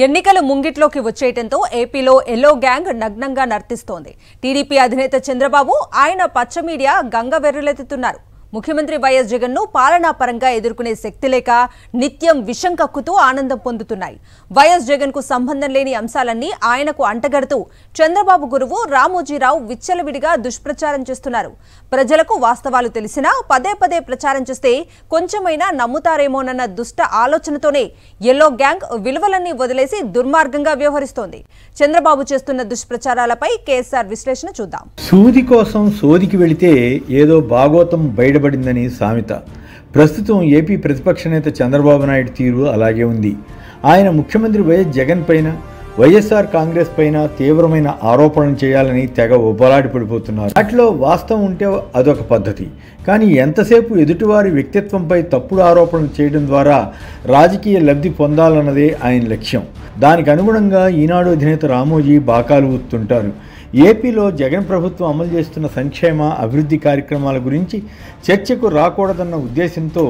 ఎన్నికలు ముంగిట్లోకి వచ్చేయటంతో ఏపీలో yellow gang నగ్నంగా నర్తిస్తోంది. టీడీపీ అధినేత చంద్రబాబు ఆయన పచ్చ మీడియా గంగ వెర్రులెత్తుతున్నారు. ముఖ్యమంత్రి వైఎస్ జగన్ ను పాలనా పరంగా ఎదుర్కొనే శక్తి లేక నిత్యం విషం కక్కుతూ ఆనందం పొందుతున్నాయి. వైఎస్ జగన్ కు సంబంధం లేని అంశాలన్నీ ఆయనకు అంటగడుతూ చంద్రబాబు గురువు రామోజీరావు విచ్చలవిడిగా దుష్ప్రచారం చేస్తున్నారు. ప్రజలకు వాస్తవాలు తెలిసినా పదే పదే ప్రచారం చేస్తే కొంచెమైనా నమ్ముతారేమోనన్న దుష్ట ఆలోచనతోనే ఎల్లో గ్యాంగ్ విలువలన్నీ వదిలేసి దుర్మార్గంగా వ్యవహరిస్తోంది. చంద్రబాబు చేస్తున్న దుష్ప్రచారాలపై కేఎస్ఆర్ విశ్లేషణ చూద్దాం. సూది కోసం సోదికి వెళితే ఏదో భాగోతం బయటపడిందని సామెత. ప్రస్తుతం ఏపీ ప్రతిపక్ష నేత చంద్రబాబు నాయుడు తీరు అలాగే ఉంది. ఆయన ముఖ్యమంత్రి వైఎస్ జగన్ పైన, వైఎస్ఆర్ కాంగ్రెస్ పైన తీవ్రమైన ఆరోపణలు చేయాలని తెగ ఉబ్బలాడి పడిపోతున్నారు. వాటిలో వాస్తవం ఉంటే అదొక పద్ధతి. కానీ ఎంతసేపు ఎదుటివారి వ్యక్తిత్వంపై తప్పుడు ఆరోపణలు చేయడం ద్వారా రాజకీయ లబ్ధి పొందాలన్నదే ఆయన లక్ష్యం. దానికి అనుగుణంగా ఈనాడు అధినేత రామోజీ బాకాలు ఊతుంటారు. ఏపీలో జగన్ ప్రభుత్వం అమలు చేస్తున్న సంక్షేమ అభివృద్ధి కార్యక్రమాల గురించి చర్చకు రాకూడదన్న ఉద్దేశంతో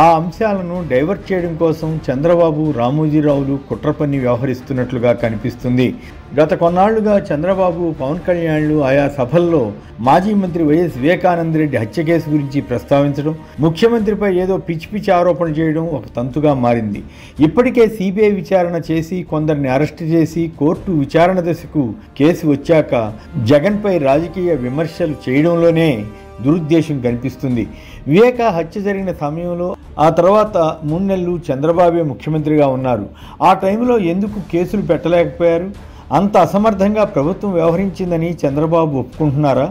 ఆ అంశాలను డైవర్ట్ చేయడం కోసం చంద్రబాబు, రామోజీరావులు కుట్ర పన్ని వ్యవహరిస్తున్నట్లుగా కనిపిస్తుంది. గత కొన్నాళ్లుగా చంద్రబాబు, పవన్ కళ్యాణ్లు ఆయా సభల్లో మాజీ మంత్రి వైఎస్ వివేకానంద రెడ్డి హత్య కేసు గురించి ప్రస్తావించడం, ముఖ్యమంత్రిపై ఏదో పిచ్చి పిచ్చి ఆరోపణలు చేయడం ఒక తంతుగా మారింది. ఇప్పటికే సిబిఐ విచారణ చేసి కొందరిని అరెస్టు చేసి కోర్టు విచారణ దశకు కేసు వచ్చాక జగన్పై రాజకీయ విమర్శలు చేయడంలోనే దురుద్దేశం కనిపిస్తుంది. వివేక హత్య జరిగిన సమయంలో ఆ తర్వాత 3 నెలలు చంద్రబాబే ముఖ్యమంత్రిగా ఉన్నారు. ఆ టైంలో ఎందుకు కేసులు పెట్టలేకపోయారు? అంత అసమర్థంగా ప్రభుత్వం వ్యవహరించిందని చంద్రబాబు ఒప్పుకుంటున్నారా?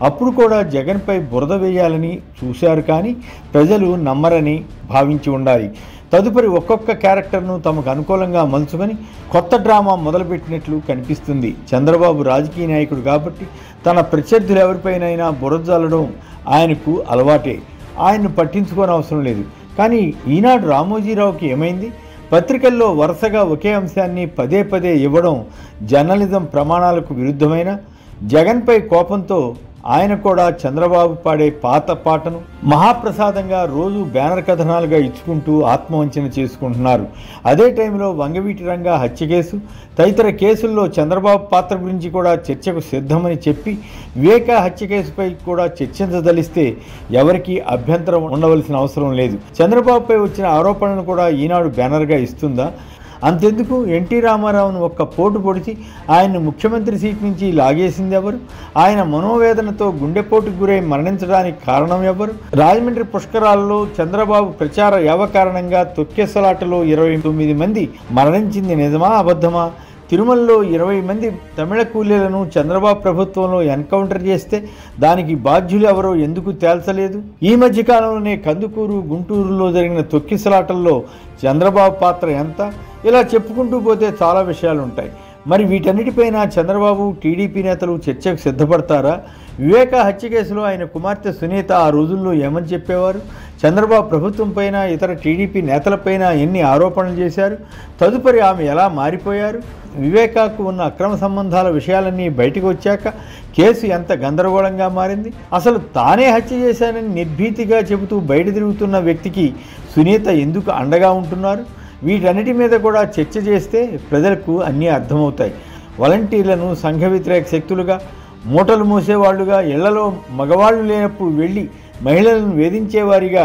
అప్పుడు కూడా జగన్పై బురద వేయాలని చూశారు, కానీ ప్రజలు నమ్మరని భావించి ఉండాలి. తదుపరి ఒక్కొక్క క్యారెక్టర్ను తమకు అనుకూలంగా మలుచుకొని కొత్త డ్రామా మొదలుపెట్టినట్లు కనిపిస్తుంది. చంద్రబాబు రాజకీయ నాయకుడు కాబట్టి తన ప్రత్యర్థులు ఎవరిపైనైనా బురద జల్లడం ఆయనకు అలవాటే. ఆయన్ను పట్టించుకోని అవసరం లేదు. కానీ ఈనాడు రామోజీరావుకి ఏమైంది? పత్రికల్లో వరుసగా ఒకే అంశాన్ని పదే పదే ఇవ్వడం జర్నలిజం ప్రమాణాలకు విరుద్ధమైన, జగన్పై కోపంతో ఆయన కూడా చంద్రబాబు పాడే పాత పాటను మహాప్రసాదంగా రోజు బ్యానర్ కథనాలుగా ఇచ్చుకుంటూ ఆత్మవంచన చేసుకుంటున్నారు. అదే టైంలో వంగవీటి రంగా హత్య కేసు తదితర కేసుల్లో చంద్రబాబు పాత్ర గురించి కూడా చర్చకు సిద్ధమని చెప్పి వివేక హత్య కేసుపై కూడా చర్చించదలిస్తే ఎవరికీ అభ్యంతరం ఉండవలసిన అవసరం లేదు. చంద్రబాబుపై వచ్చిన ఆరోపణలను కూడా ఈనాడు బ్యానర్గా ఇస్తుందా? అంతెందుకు, ఎన్టీ రామారావును ఒక్క పోటు పొడిచి ఆయన్ను ముఖ్యమంత్రి సీట్ నుంచి లాగేసింది ఎవరు? ఆయన మనోవేదనతో గుండెపోటుకు గురై మరణించడానికి కారణం ఎవరు? రాజమండ్రి పుష్కరాల్లో చంద్రబాబు ప్రచార యావ కారణంగా తొక్కేసలాటలో 29 మంది మరణించింది నిజమా అబద్ధమా? తిరుమలలో 20 మంది తమిళ కూలీలను చంద్రబాబు ప్రభుత్వంలో ఎన్కౌంటర్ చేస్తే దానికి బాధ్యులు ఎవరో ఎందుకు తేల్చలేదు? ఈ మధ్యకాలంలోనే కందుకూరు, గుంటూరులో జరిగిన తొక్కిసలాటల్లో చంద్రబాబు పాత్ర ఎంత? ఇలా చెప్పుకుంటూ పోతే చాలా విషయాలు ఉంటాయి. మరి వీటన్నిటిపైన చంద్రబాబు, టీడీపీ నేతలు చర్చకు సిద్ధపడతారా? వివేక హత్య కేసులో ఆయన కుమార్తె సునీత ఆ రోజుల్లో ఏమని చెప్పేవారు? చంద్రబాబు ప్రభుత్వం పైన, ఇతర టీడీపీ నేతలపైన ఎన్ని ఆరోపణలు చేశారు? తదుపరి ఆమె ఎలా మారిపోయారు? వివేకాకు ఉన్న అక్రమ సంబంధాల విషయాలన్నీ బయటకు వచ్చాక కేసు ఎంత గందరగోళంగా మారింది? అసలు తానే హత్య చేశానని నిర్భీతిగా చెబుతూ బయట తిరుగుతున్న వ్యక్తికి సునీత ఎందుకు అండగా ఉంటున్నారు? వీటన్నిటి మీద కూడా చర్చ చేస్తే ప్రజలకు అన్నీ అర్థమవుతాయి. వాలంటీర్లను సంఘ వ్యతిరేక శక్తులుగా, మూటలు మోసేవాళ్లుగా, ఇళ్లలో మగవాళ్లు లేనప్పుడు వెళ్ళి మహిళలను వేధించేవారిగా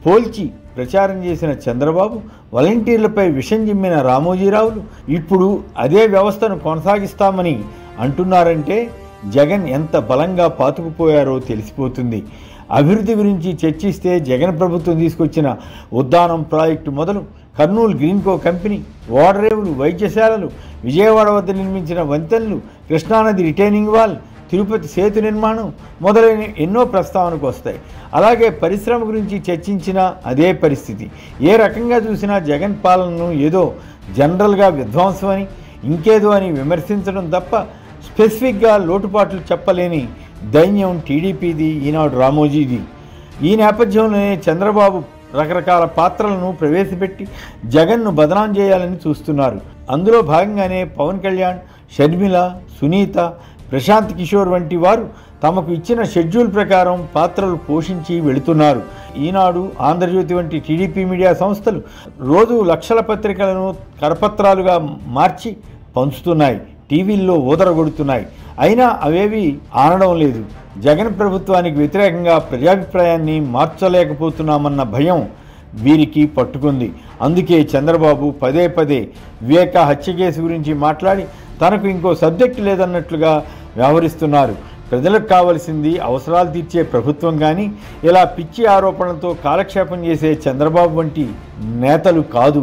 పోల్చి ప్రచారం చేసిన చంద్రబాబు, వాలంటీర్లపై విషం జిమ్మిన రామోజీరావులు ఇప్పుడు అదే వ్యవస్థను కొనసాగిస్తామని అంటున్నారంటే జగన్ ఎంత బలంగా పాతుకుపోయారో తెలిసిపోతుంది. అభివృద్ధి గురించి చర్చిస్తే జగన్ ప్రభుత్వం తీసుకొచ్చిన ఉద్దానం ప్రాజెక్టు మొదలు కర్నూలు గ్రీన్కో కంపెనీ, ఓడరేవులు, వైద్యశాలలు, విజయవాడ వద్ద నిర్మించిన వంతెనలు, కృష్ణానది రిటైనింగ్ వాల్, తిరుపతి సేతు నిర్మాణం మొదలైన ఎన్నో ప్రస్తావనకు వస్తాయి. అలాగే పరిశ్రమ గురించి చర్చించినా అదే పరిస్థితి. ఏ రకంగా చూసినా జగన్ పాలనను ఏదో జనరల్గా విధ్వంసం అని, ఇంకేదో అని విమర్శించడం తప్ప స్పెసిఫిక్గా లోటుపాట్లు చెప్పలేని దైన్యం టీడీపీది, ఈనాడు రామోజీది. ఈ నేపథ్యంలోనే చంద్రబాబు రకరకాల పాత్రలను ప్రవేశపెట్టి జగన్ను బదనాం చేయాలని చూస్తున్నారు. అందులో భాగంగానే పవన్ కళ్యాణ్, షర్మిల, సునీత, ప్రశాంత్ కిషోర్ వంటి వారు తమకు ఇచ్చిన షెడ్యూల్ ప్రకారం పాత్రలు పోషించి వెళుతున్నారు. ఈనాడు, ఆంధ్రజ్యోతి వంటి టీడీపీ మీడియా సంస్థలు రోజు లక్షల పత్రికలను కరపత్రాలుగా మార్చి పంచుతున్నాయి, టీవీల్లో ఊదరగొడుతున్నాయి. అయినా అవేవి ఆనడం లేదు. జగన్ ప్రభుత్వానికి వ్యతిరేకంగా ప్రజాభిప్రాయాన్ని మార్చలేకపోతున్నామన్న భయం వీరికి పట్టుకుంది. అందుకే చంద్రబాబు పదే పదే వివేక హత్య కేసు గురించి మాట్లాడి తనకు ఇంకో సబ్జెక్టు లేదన్నట్లుగా వ్యవహరిస్తున్నారు. ప్రజలకు కావలసింది అవసరాలు తీర్చే ప్రభుత్వం కానీ ఇలా పిచ్చి ఆరోపణలతో కాలక్షేపం చేసే చంద్రబాబు వంటి నేతలు కాదు.